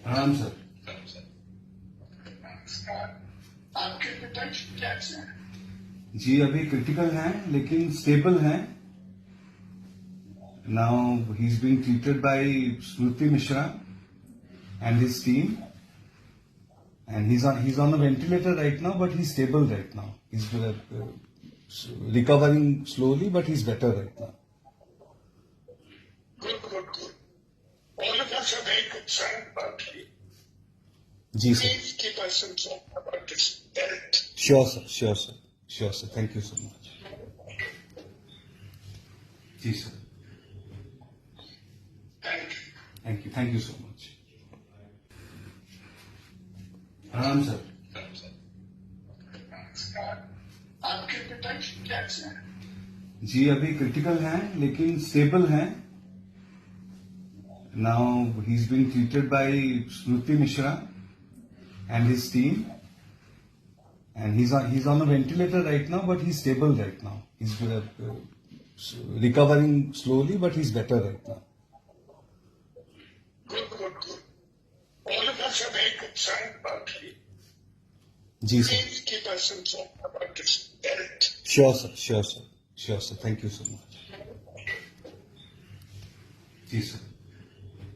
प्रणाम सर। आपके पिताजी कैसे हैं? जी अभी क्रिटिकल हैं लेकिन स्टेबल हैं। Now he is being treated by Smriti Mishra and his team, and he's on a ventilator right now, but he's stable right now. He's recovering slowly, but he's better right now. Good. All of us are very concerned about you. जी sir. Please keep us informed about this health. Sure sir. Thank you so much. जी sir. Thank you so much. प्रणाम sir. आपके पिताजी कैसे हैं? जी अभी critical हैं लेकिन स्टेबल हैं। Now he is being treated by Smriti Mishra and his team, and he's on a ventilator right now, but he's stable right now. He's recovering slowly, but he's better right now. Good. All of us are very concerned about you. जी sir. Please keep us informed about this health. Sure sir. Thank you so much. जी sir.